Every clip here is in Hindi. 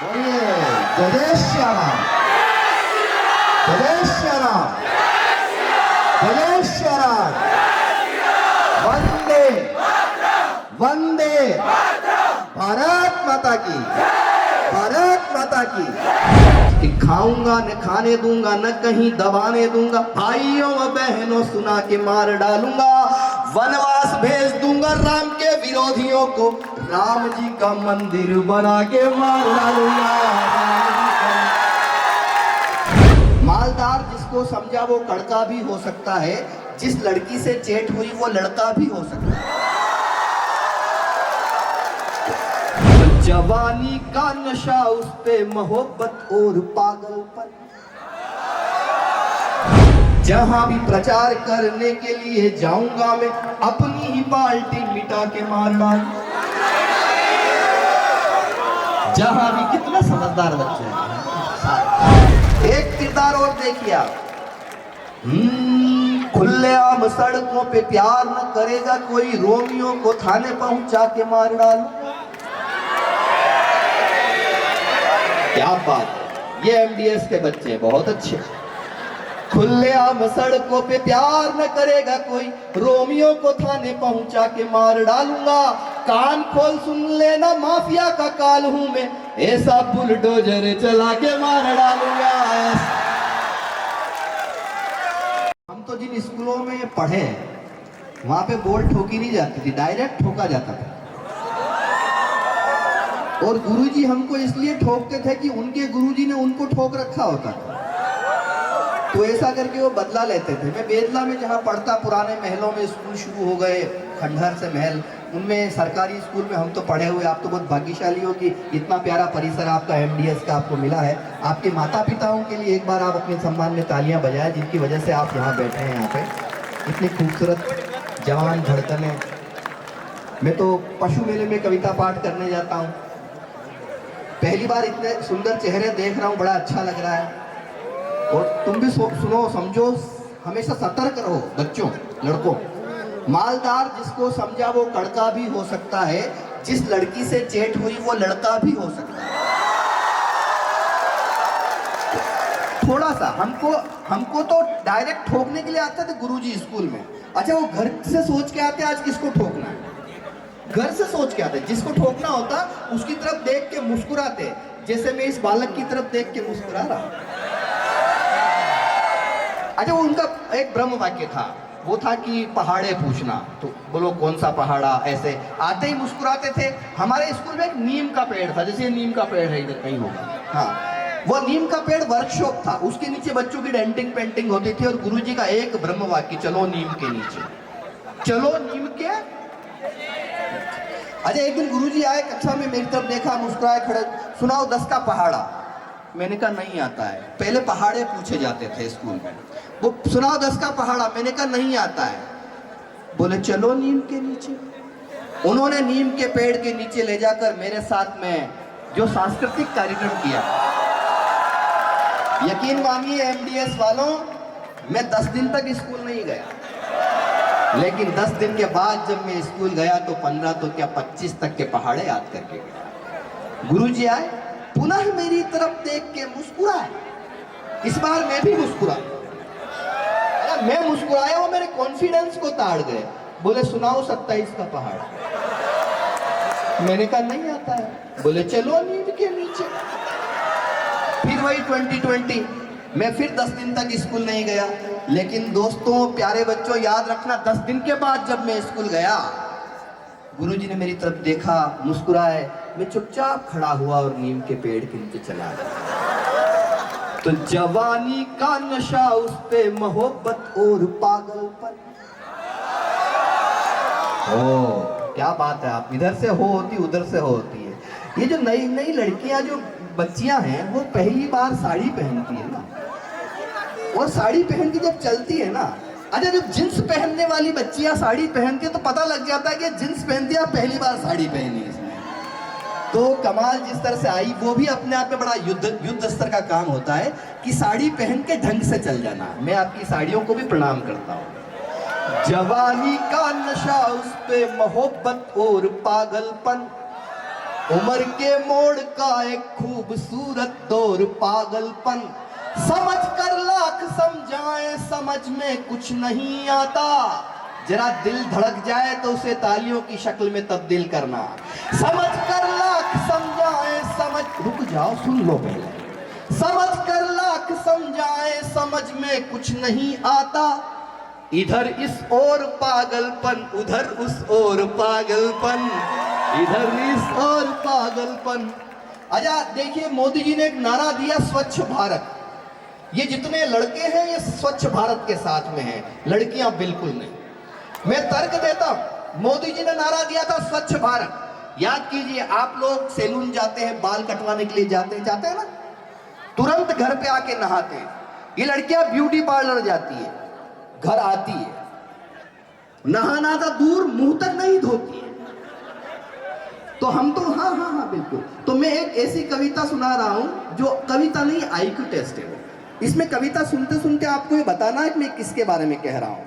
बोलिए जय श्री राम, जय श्री राम, जय श्री राम। वंदे वंदे भारत माता की, भारत माता की। कि खाऊंगा न खाने दूंगा, न कहीं दबाने दूंगा, भाइयों व बहनों सुना के मार डालूंगा, वनवास भेज दूंगा राम के विरोधियों को, राम जी का मंदिर बना के मार डालूंगा। मालदार जिसको समझा वो कड़का भी हो सकता है, जिस लड़की से चेट हुई वो लड़का भी हो सकता है। जवानी का नशा उस पे मोहब्बत और पागलपन, जहां भी प्रचार करने के लिए जाऊंगा मैं, अपनी ही पार्टी मिटा के मार डाल। जहां भी, कितना समझदार बच्चे हैं। एक किरदार और देखिए आप, खुलेआम सड़कों पे प्यार न करेगा कोई, रोमियो को थाने पहुंचा के मार डाल। क्या बात है, ये एमडीएस के बच्चे बहुत अच्छे। खुलेआम सड़कों पे प्यार न करेगा कोई, रोमियो को थाने पहुंचा के मार डालूंगा। कान खोल सुन लेना, माफिया का काल हूं मैं, ऐसा बुलडोजर चला के मार डालूंगा। हम तो जिन स्कूलों में पढ़े वहां पे बॉल ठोकी नहीं जाती थी, डायरेक्ट ठोका जाता था। और गुरुजी हमको इसलिए ठोकते थे कि उनके गुरुजी ने उनको ठोक रखा होता था, तो ऐसा करके वो बदला लेते थे। मैं बेदला में जहाँ पढ़ता, पुराने महलों में स्कूल शुरू हो गए, खंडहर से महल, उनमें सरकारी स्कूल में हम तो पढ़े हुए। आप तो बहुत भाग्यशाली हो कि इतना प्यारा परिसर आपका एमडीएस का आपको मिला है। आपके माता पिताओं के लिए एक बार आप अपने सम्मान में तालियां बजाएं, जिनकी वजह से आप यहाँ बैठे हैं। यहाँ पे इतनी खूबसूरत जवान धड़कनें। मैं तो पशु मेले में कविता पाठ करने जाता हूँ, पहली बार इतने सुंदर चेहरे देख रहा हूँ, बड़ा अच्छा लग रहा है। और तुम भी सुनो समझो, हमेशा सतर्क रहो बच्चों, लड़कों। मालदार जिसको समझा वो कड़का भी हो सकता है, जिस लड़की से चेट हुई वो लड़का भी हो सकता है। थोड़ा सा हमको तो डायरेक्ट ठोकने के लिए आते थे गुरुजी स्कूल में। अच्छा, वो घर से सोच के आते आज किसको ठोकना है, घर से सोच के आते, जिसको ठोकना होता उसकी तरफ देख के मुस्कुराते, जैसे मैं इस बालक की तरफ देख के मुस्कुरा रहा। अच्छा, वो उनका एक ब्रह्म वाक्य था, वो था कि पहाड़े पूछना, तो बोलो कौन सा पहाड़ा, ऐसे आते ही मुस्कुराते थे। हमारे स्कूल में एक नीम का पेड़ था, जैसे नीम का पेड़ है इधर कहीं होगा, हाँ, वो नीम का पेड़ वर्कशॉप था, उसके नीचे बच्चों की डेंटिंग पेंटिंग होती थी। और गुरुजी का एक ब्रह्म वाक्य, चलो नीम के नीचे, चलो नीम के। अच्छा, एक दिन गुरुजी आए कक्षा में, मेरी तरफ देखा, मुस्कुराए, खड़े, सुनाओ 10 का पहाड़ा। मैंने कहा नहीं आता है। पहले पहाड़े पूछे जाते थे स्कूल में, वो सुनाओ 10 का पहाड़ा। मैंने कहा नहीं आता है। बोले चलो नीम के नीचे। उन्होंने नीम के पेड़ के नीचे ले जाकर मेरे साथ में जो सांस्कृतिक कार्यक्रम किया, यकीन मानिए एमडीएस वालों, मैं 10 दिन तक स्कूल नहीं गया, लेकिन 10 दिन के बाद जब मैं स्कूल गया तो 15 तो क्या 25 तक के पहाड़े याद करके गया। गुरुजी आए, पुनः मेरी तरफ देख के मुस्कुराए। इस बार मैं भी मुस्कुरा, मैं मुस्कुराया, वो मेरे कॉन्फिडेंस को ताड़ गए। बोले सुनाओ 27 का पहाड़। मैंने कहा नहीं आता है। बोले चलो नीम के नीचे। फिर वही 2020, मैं फिर 10 दिन तक स्कूल नहीं गया। लेकिन दोस्तों, प्यारे बच्चों, याद रखना, 10 दिन के बाद जब मैं स्कूल गया, गुरुजी ने मेरी तरफ देखा, मुस्कुराए, मैं चुपचाप खड़ा हुआ और नीम के पेड़ के नीचे चला गया। तो जवानी का नशा उस पे मोहब्बत और पागलपन। ओ क्या बात है, आप इधर से हो होती, उधर से हो होती है। ये जो नई नई लड़कियां, जो बच्चियां हैं, वो पहली बार साड़ी पहनती है ना, और साड़ी पहन के जब चलती है ना, अच्छा, जब जींस पहनने वाली बच्चियां साड़ी पहनती है तो पता लग जाता है कि जींस पहनती है, पहली बार साड़ी पहनी इसने। तो कमाल जिस तरह से आई, वो भी अपने आप में बड़ा युद्ध स्तर का काम होता है कि साड़ी पहन के ढंग से चल जाना। मैं आपकी साड़ियों को भी प्रणाम करता हूँ। जवानी का नशा उस पे मोहब्बत और पागलपन, उम्र के मोड़ का एक खूबसूरत दौर पागलपन, समझ कर लाख समझाए समझ में कुछ नहीं आता, जरा दिल धड़क जाए तो उसे तालियों की शक्ल में तब्दील करना। समझ कर लाख समझाए समझ, रुक जाओ सुन लो पहले। समझ कर लाख समझाए समझ में कुछ नहीं आता, इधर इस ओर पागलपन उधर उस ओर पागलपन, इधर इस ओर पागलपन। अच्छा देखिए, मोदी जी ने एक नारा दिया स्वच्छ भारत। ये जितने लड़के हैं ये स्वच्छ भारत के साथ में हैं, लड़कियां बिल्कुल नहीं। मैं तर्क देता हूं, मोदी जी ने नारा दिया था स्वच्छ भारत। याद कीजिए, आप लोग सैलून जाते हैं, बाल कटवाने के लिए जाते हैं ना, तुरंत घर पे आके नहाते हैं। ये लड़कियां ब्यूटी पार्लर जाती है, घर आती है, नहाना था दूर मुंह तक नहीं धोती है। तो हम तो हाँ बिल्कुल। तो मैं एक ऐसी कविता सुना रहा हूं जो कविता नहीं, आईक्यू टेस्ट है। इसमें कविता सुनते सुनते आपको ये बताना है कि मैं किसके बारे में कह रहा हूं,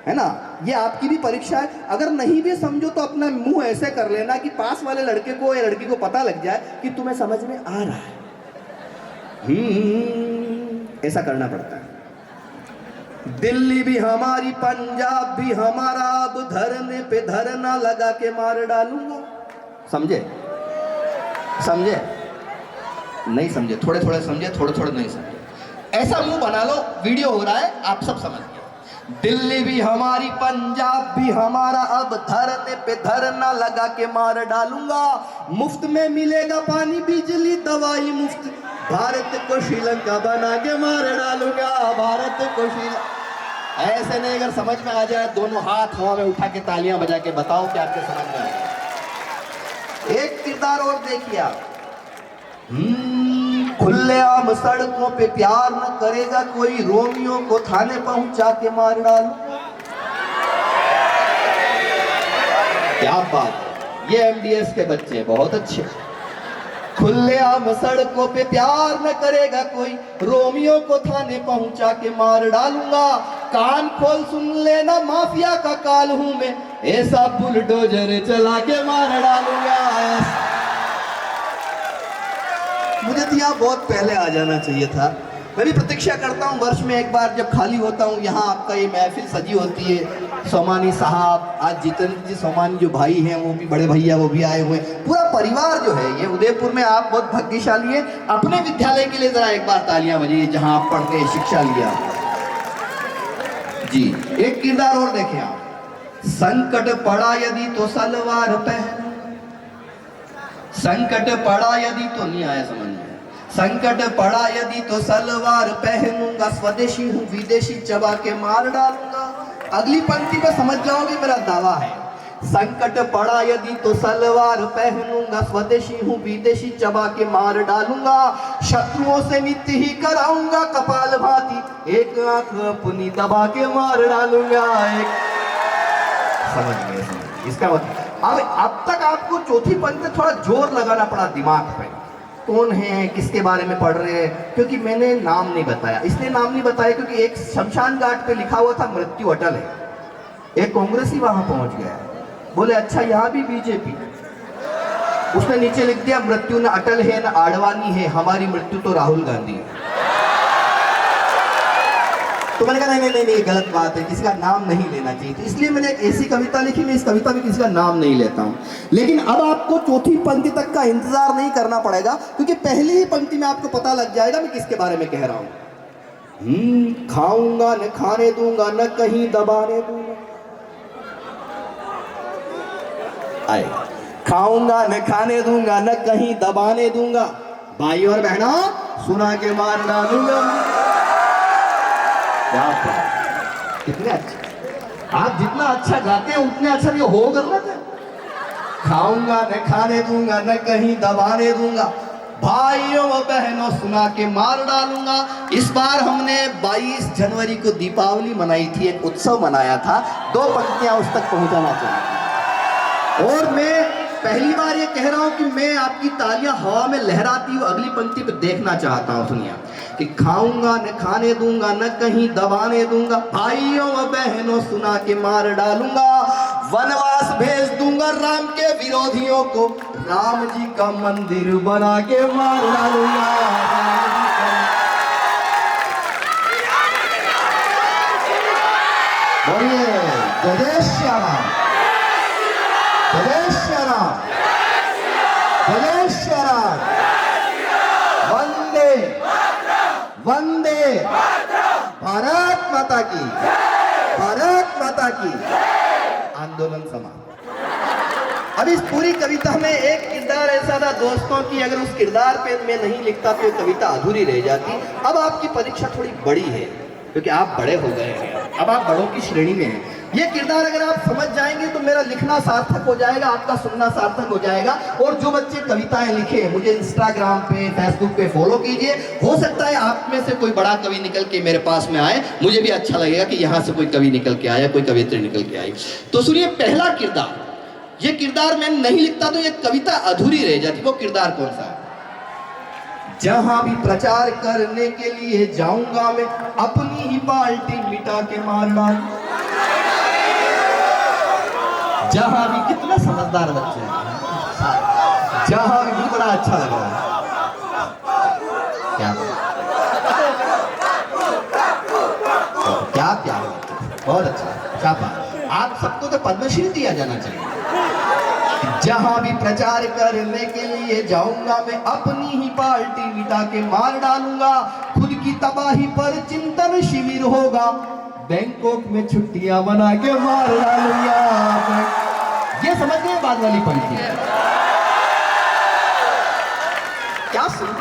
है ना। ये आपकी भी परीक्षा है। अगर नहीं भी समझो तो अपना मुंह ऐसे कर लेना कि पास वाले लड़के को या लड़की को पता लग जाए कि तुम्हें समझ में आ रहा है। ऐसा करना पड़ता है। दिल्ली भी हमारी, पंजाब भी हमारा, अब धरने पे धरना लगा के मार डालूंगा। समझे? नहीं समझे? थोड़े थोड़े समझे, थोड़े थोड़े नहीं समझे। ऐसा मुंह बना लो, वीडियो हो रहा है, आप सब समझ गए। दिल्ली भी हमारी, पंजाब भी हमारा, अब धरने पे धरना लगा के मार डालूंगा। मुफ्त में मिलेगा पानी, बिजली, दवाई मुफ्त, भारत को श्रीलंका बना के मार डालूंगा, भारत को श्रीलंका। ऐसे नहीं, अगर समझ में आ जाए दोनों हाथ हवा में उठा के तालियां बजा के बताओ कि आपके समझ में आ गया। एक किरदार और देखिए आप। खुलेआम सड़कों पे प्यार न करेगा कोई, रोमियो को थाने पहुंचा के मार डालूंगा। क्या बात है, ये एमडीएस के बच्चे बहुत अच्छे। खुलेआम सड़कों पे प्यार न करेगा कोई, रोमियो को थाने पहुंचा के मार डालूंगा। कान खोल सुन लेना, माफिया का काल हूं मैं, ऐसा बुलडोजर चला के मार डालूंगा। मुझे तो यहाँ बहुत पहले आ जाना चाहिए था। मैं भी प्रतीक्षा करता हूँ वर्ष में एक बार जब खाली होता हूँ, यहाँ आपका ये महफिल सजी होती है। सोमानी साहब, आज जितेंद्र जी सोमानी जो भाई हैं वो भी, बड़े भैया वो भी आए हुए, पूरा परिवार जो है ये उदयपुर में। आप बहुत भाग्यशाली है। अपने विद्यालय के लिए जरा एक बार तालियां बजाइए जहाँ आप पढ़ते हैं, शिक्षा लिया जी। एक किरदार और देखें आप। संकट पड़ा यदि तो सलवार पहन, संकट पड़ा यदि तो, नहीं आया समझ में, संकट पड़ा यदि तो सलवार पहनूंगा, स्वदेशी हूँ विदेशी चबा के मार डालूंगा। अगली पंक्ति पे समझ जाओगे मेरा दावा है। संकट पड़ा यदि तो सलवार पहनूंगा, स्वदेशी हूँ विदेशी चबा के मार डालूंगा। शत्रुओं से नित्य ही कराऊंगा कपाल भाती, एक आंख अपनी दबा के मार डालूंगा। समझ गए इसका मतलब। अब तक आपको चौथी पंक्ति थोड़ा जोर लगाना पड़ा दिमाग पे। कौन है, किसके बारे में पढ़ रहे हैं, क्योंकि मैंने नाम नहीं बताया। इसलिए नाम नहीं बताया क्योंकि एक शमशान घाट पे लिखा हुआ था मृत्यु अटल है। एक कांग्रेसी वहां पहुंच गया, बोले अच्छा यहाँ भी बीजेपी। उसने नीचे लिख दिया मृत्यु न अटल है न आडवाणी है, हमारी मृत्यु तो राहुल गांधी है। तो मैंने कहा नहीं गलत बात है, किसी का नाम नहीं लेना चाहिए। तो इसलिए मैंने एक ऐसी कविता लिखी, मैं इस कविता में किसी का नाम नहीं लेता हूं। लेकिन अब आपको चौथी पंक्ति तक का इंतजार नहीं करना पड़ेगा, क्योंकि पहली ही पंक्ति में आपको पता लग जाएगा मैं किसके बारे में कह रहा हूं। खाऊंगा न खाने दूंगा, न कहीं दबाने दूंगा। आए, खाऊंगा न खाने दूंगा, न कहीं दबाने दूंगा, भाई और बहनों सुना के मार डालूंगा। कितने अच्छे आप, जितना अच्छा गाते हैं उतने अच्छा ये हो कर रहे थे। खाऊंगा न खाने दूंगा, न कहीं दबाने दूंगा, भाइयों व बहनों सुना के मार डालूंगा। इस बार हमने 22 जनवरी को दीपावली मनाई थी, एक उत्सव मनाया था। 2 पंक्तियां उस तक पहुंचाना चाहता हूं। और मैं पहली बार ये कह रहा हूं कि मैं आपकी तालियां हवा में लहराती हुई अगली पंक्ति पे देखना चाहता हूं। सुनिए कि खाऊंगा न खाने दूंगा, न कहीं दबाने दूंगा, भाइयों व बहनों सुना के मार डालूंगा। वनवास भेज दूंगा राम के विरोधियों को, राम जी का मंदिर बना के मार डालूंगा। बोलिए जय श्री राम, जय श्री राम, जय श्री राम। वंदे वंदे भारत माता की, भारत माता की। आंदोलन समाप्त। अब इस पूरी कविता में एक किरदार ऐसा था दोस्तों कि अगर उस किरदार पे मैं नहीं लिखता तो ये कविता अधूरी रह जाती। अब आपकी परीक्षा थोड़ी बड़ी है क्योंकि आप बड़े हो गए हैं, अब आप बड़ों की श्रेणी में हैं। ये किरदार अगर आप समझ जाएंगे तो मेरा लिखना सार्थक हो जाएगा, आपका सुनना सार्थक हो जाएगा। और जो बच्चे कविताएं लिखे मुझे इंस्टाग्राम पे, फेसबुक पे फॉलो कीजिए। हो सकता है आप में से कोई बड़ा कवि निकल के मेरे पास में आए, मुझे भी अच्छा लगेगा कि यहाँ से कोई कवि निकल के आया, कोई कवियत्री निकल के आई। तो सुनिए पहला किरदार, ये किरदार मैं नहीं लिखता तो ये कविता अधूरी रह जाती। वो किरदार कौन सा है? जहां भी प्रचार करने के लिए जाऊंगा मैं, अपनी ही पार्टी मिटा के मार डाल। जहां भी, कितना समझदार बच्चे हैं, जहां भी बड़ा अच्छा लग रहा है। क्या क्या प्यार, बहुत अच्छा, शाबाश। आप सबको तो पद्मश्री दिया जाना चाहिए। जहां भी प्रचार करने के लिए जाऊंगा मैं, अपनी ही पार्टी मिटा के मार डालूंगा। खुद की तबाही पर चिंतन शिविर होगा, बैंकॉक में छुट्टियां बना के मार डालूंगा। ये समझ गए बाद वाली पंक्ति क्या सुन